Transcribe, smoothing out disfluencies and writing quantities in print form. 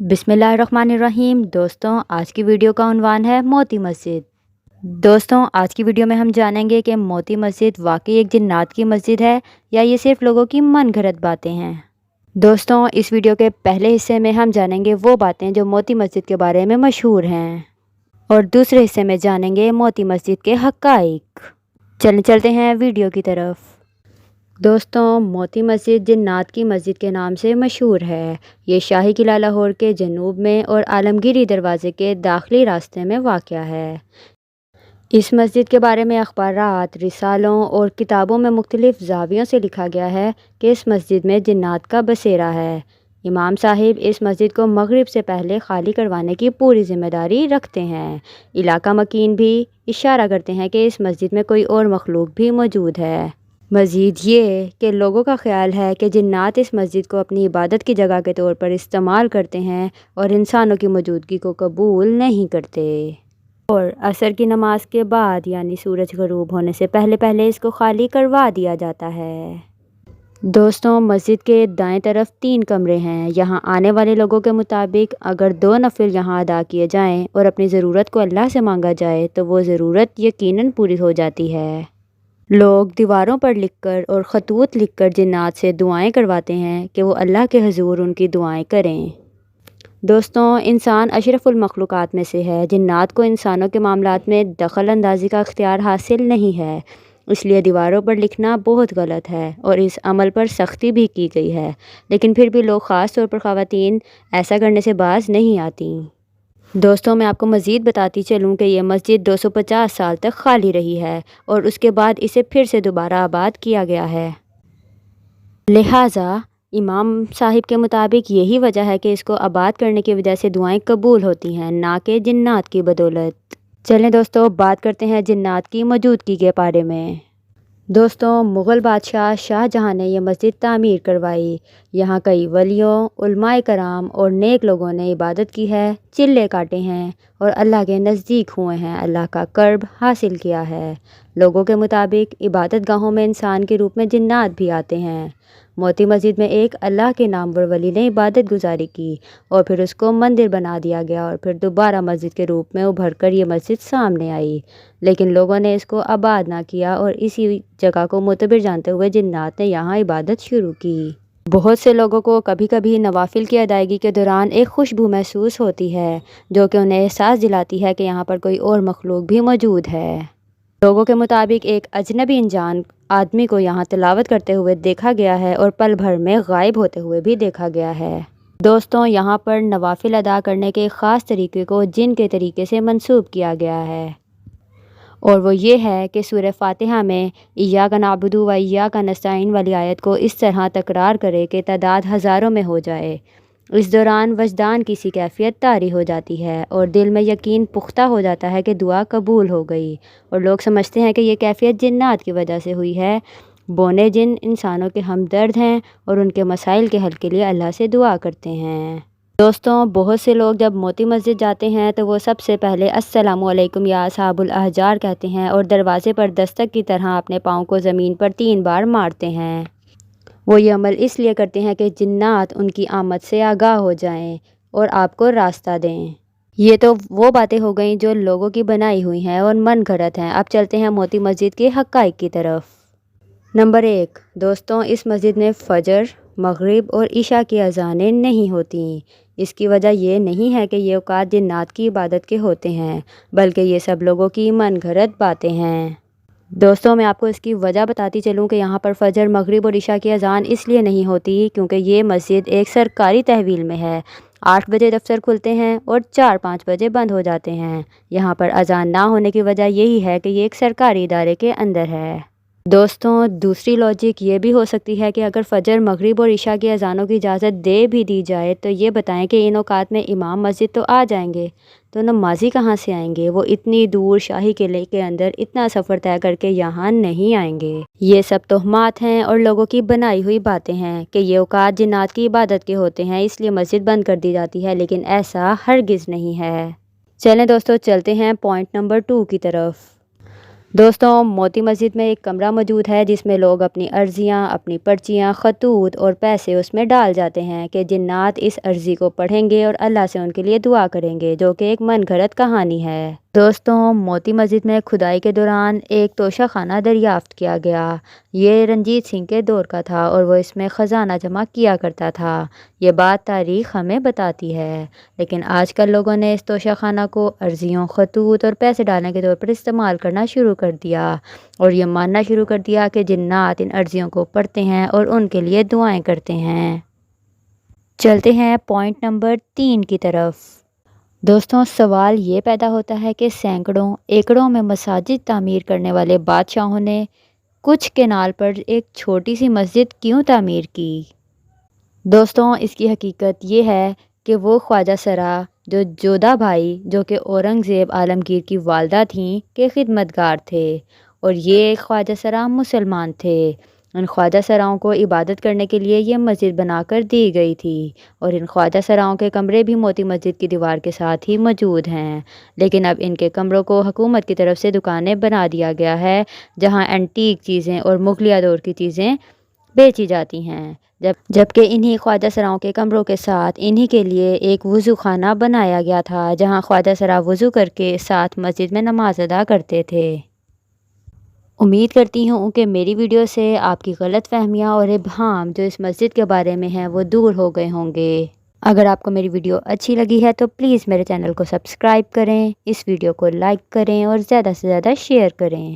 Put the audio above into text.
बिस्मिल्लाहिर्रहमानिर्रहीम। दोस्तों, आज की वीडियो का उन्वान है मोती मस्जिद। दोस्तों, आज की वीडियो में हम जानेंगे कि मोती मस्जिद वाकई एक जिन्नात की मस्जिद है या ये सिर्फ लोगों की मन घड़त बातें हैं। दोस्तों, इस वीडियो के पहले हिस्से में हम जानेंगे वो बातें जो मोती मस्जिद के बारे में मशहूर हैं और दूसरे हिस्से में जानेंगे मोती मस्जिद के हक़ाइक़। चलते हैं वीडियो की तरफ। दोस्तों, मोती मस्जिद जिन्नात की मस्जिद के नाम से मशहूर है। ये शाही किला लाहौर के जनूब में और आलमगीरी दरवाज़े के दाखिली रास्ते में वाक़या है। इस मस्जिद के बारे में अखबारात, रिसालों और किताबों में मुख्तलिफ़ ज़ावियों से लिखा गया है कि इस मस्जिद में जिन्नात का बसेरा है। इमाम साहिब इस मस्जिद को मगरिब से पहले खाली करवाने की पूरी ज़िम्मेदारी रखते हैं। इलाका मकीन भी इशारा करते हैं कि इस मस्जिद में कोई और मखलूक भी मौजूद है। मज़ीद ये कि लोगों का ख्याल है कि जिन्नात इस मस्जिद को अपनी इबादत की जगह के तौर पर इस्तेमाल करते हैं और इंसानों की मौजूदगी को कबूल नहीं करते। और असर की नमाज के बाद यानी सूरज ग़रूब होने से पहले पहले इसको खाली करवा दिया जाता है। दोस्तों, मस्जिद के दाएं तरफ 3 कमरे हैं। यहाँ आने वाले लोगों के मुताबिक अगर 2 नफिल यहाँ अदा किए जाएँ और अपनी ज़रूरत को अल्लाह से मांगा जाए तो वो ज़रूरत यकीनन पूरी हो जाती है। लोग दीवारों पर लिखकर और ख़तूत लिखकर जिन्नात से दुआएं करवाते हैं कि वो अल्लाह के हुज़ूर उनकी दुआएं करें। दोस्तों, इंसान अशरफुल मखलूक़ात में से है। जिन्नात को इंसानों के मामलात में दखल अंदाज़ी का इख्तियार हासिल नहीं है, इसलिए दीवारों पर लिखना बहुत गलत है और इस अमल पर सख्ती भी की गई है। लेकिन फिर भी लोग ख़ास तौर पर ख़वातीन ऐसा करने से बाज नहीं आती। दोस्तों, मैं आपको मज़ीद बताती चलूँ कि यह मस्जिद 250 साल तक खाली रही है और उसके बाद इसे फिर से दोबारा आबाद किया गया है। लिहाजा इमाम साहिब के मुताबिक यही वजह है कि इसको आबाद करने की वजह से दुआएं कबूल होती हैं, ना कि जिन्नात की बदौलत। चलें दोस्तों, बात करते हैं जिन्नात की मौजूदगी के बारे में। दोस्तों, मुग़ल बादशाह शाहजहाँ ने यह मस्जिद तामीर करवाई। यहाँ कई वलियों, उलमाए कराम और नेक लोगों ने इबादत की है, चिल्ले काटे हैं और अल्लाह के नज़दीक हुए हैं, अल्लाह का कर्ब हासिल किया है। लोगों के मुताबिक इबादत गाहों में इंसान के रूप में जिन्नात भी आते हैं। मोती मस्जिद में एक अल्लाह के नामवर वली ने इबादत गुजारी की और फिर उसको मंदिर बना दिया गया और फिर दोबारा मस्जिद के रूप में उभर कर ये मस्जिद सामने आई। लेकिन लोगों ने इसको आबाद ना किया और इसी जगह को मोतबर जानते हुए जिन्नात ने यहाँ इबादत शुरू की। बहुत से लोगों को कभी कभी नवाफिल की अदायगी के दौरान एक खुशबू महसूस होती है जो कि उन्हें एहसास दिलाती है कि यहाँ पर कोई और मखलूक भी मौजूद है। लोगों के मुताबिक एक अजनबी अनजान आदमी को यहाँ तिलावत करते हुए देखा गया है और पल भर में गायब होते हुए भी देखा गया है। दोस्तों, यहाँ पर नवाफिल अदा करने के ख़ास तरीके को जिन के तरीके से मंसूब किया गया है और वो ये है कि सूरह फातिहा में इय्याका नअबुदु व इय्याका नस्तईन वाली आयत को इस तरह तकरार करे कि तादाद हज़ारों में हो जाए। इस दौरान वजदान की सी कैफियत तारी हो जाती है और दिल में यकीन पुख्ता हो जाता है कि दुआ कबूल हो गई और लोग समझते हैं कि ये कैफियत जिन्नात की वजह से हुई है। बोने जिन इंसानों के हमदर्द हैं और उनके मसाइल के हल के लिए अल्लाह से दुआ करते हैं। दोस्तों, बहुत से लोग जब मोती मस्जिद जाते हैं तो वो सबसे पहले अस्सलामु अलैकुम या असहाबुल अहजार कहते हैं और दरवाज़े पर दस्तक की तरह अपने पाँव को ज़मीन पर 3 बार मारते हैं। वो ये अमल इसलिए करते हैं कि जिन्नात उनकी आमद से आगाह हो जाएं और आपको रास्ता दें। ये तो वो बातें हो गईं जो लोगों की बनाई हुई हैं और मन घड़त हैं। अब चलते हैं मोती मस्जिद के हक़ाइक़ की तरफ। नंबर 1, दोस्तों, इस मस्जिद में फ़जर, मगरिब और इशा की अज़ानें नहीं होती। इसकी वजह ये नहीं है कि ये औक़ात जिन्नात की इबादत के होते हैं, बल्कि ये सब लोगों की मन घड़त बातें हैं। दोस्तों, मैं आपको इसकी वजह बताती चलूँ कि यहाँ पर फ़जर, मगरिब और इशा की अज़ान इसलिए नहीं होती क्योंकि ये मस्जिद एक सरकारी तहवील में है। 8 बजे दफ्तर खुलते हैं और 4-5 बजे बंद हो जाते हैं। यहाँ पर अज़ान ना होने की वजह यही है कि ये एक सरकारी इदारे के अंदर है। दोस्तों, दूसरी लॉजिक ये भी हो सकती है कि अगर फ़जर, मगरिब और इशा की अज़ानों की इजाज़त दे भी दी जाए तो ये बताएं कि इन औक़ात में इमाम मस्जिद तो आ जाएंगे तो नमाजी कहाँ से आएंगे। वो इतनी दूर शाही किले के अंदर इतना सफ़र तय करके यहाँ नहीं आएंगे। ये सब तोहमात हैं और लोगों की बनाई हुई बातें हैं कि ये औक़ात जिन्नात की इबादत के होते हैं, इसलिए मस्जिद बंद कर दी जाती है, लेकिन ऐसा हरगिज़ नहीं है। चलें दोस्तों, चलते हैं पॉइंट नंबर 2 की तरफ। دوستوں موتی مسجد میں ایک کمرہ موجود ہے جس میں لوگ اپنی عرضیاں، اپنی پرچیاں، خطوط اور پیسے اس میں ڈال جاتے ہیں کہ جنات اس عرضی کو پڑھیں گے اور اللہ سے ان کے لیے دعا کریں گے، جو کہ ایک من گھڑت کہانی ہے۔ دوستوں موتی مسجد میں کھدائی کے دوران ایک توشہ خانہ دریافت کیا گیا۔ یہ رنجیت سنگھ کے دور کا تھا اور وہ اس میں خزانہ جمع کیا کرتا تھا۔ یہ بات تاریخ ہمیں بتاتی ہے، لیکن آج کل لوگوں نے اس توشہ خانہ کو عرضیوں، خطوط اور پیسے ڈالنے کے طور پر استعمال کرنا شروع کر دیا اور یہ ماننا شروع کر دیا کہ جنات ان عرضیوں کو پڑھتے ہیں اور ان کے لیے دعائیں کرتے ہیں۔ چلتے ہیں پوائنٹ نمبر 3 کی طرف۔ دوستوں سوال یہ پیدا ہوتا ہے کہ سینکڑوں ایکڑوں میں مساجد تعمیر کرنے والے بادشاہوں نے کچھ کنال پر ایک چھوٹی سی مسجد کیوں تعمیر کی؟ دوستوں اس کی حقیقت یہ ہے کہ وہ خواجہ سرا جو جودھا بھائی جو کہ اورنگزیب عالمگیر کی والدہ تھیں کے خدمتگار تھے، اور یہ خواجہ سرا مسلمان تھے۔ ان خواجہ سراؤں کو عبادت کرنے کے لیے یہ مسجد بنا کر دی گئی تھی، اور ان خواجہ سراؤں کے کمرے بھی موتی مسجد کی دیوار کے ساتھ ہی موجود ہیں، لیکن اب ان کے کمروں کو حکومت کی طرف سے دکانیں بنا دیا گیا ہے جہاں اینٹیک چیزیں اور مغلیہ دور کی چیزیں بیچی جاتی ہیں، جبکہ انہی خواجہ سراؤں کے کمروں کے ساتھ انہی کے لیے ایک وضو خانہ بنایا گیا تھا جہاں خواجہ سرا وضو کر کے ساتھ مسجد میں نماز ادا کرتے تھے۔ امید کرتی ہوں کہ میری ویڈیو سے آپ کی غلط فہمیاں اور ابہام جو اس مسجد کے بارے میں ہیں وہ دور ہو گئے ہوں گے۔ اگر آپ کو میری ویڈیو اچھی لگی ہے تو پلیز میرے چینل کو سبسکرائب کریں، اس ویڈیو کو لائک کریں اور زیادہ سے زیادہ شیئر کریں۔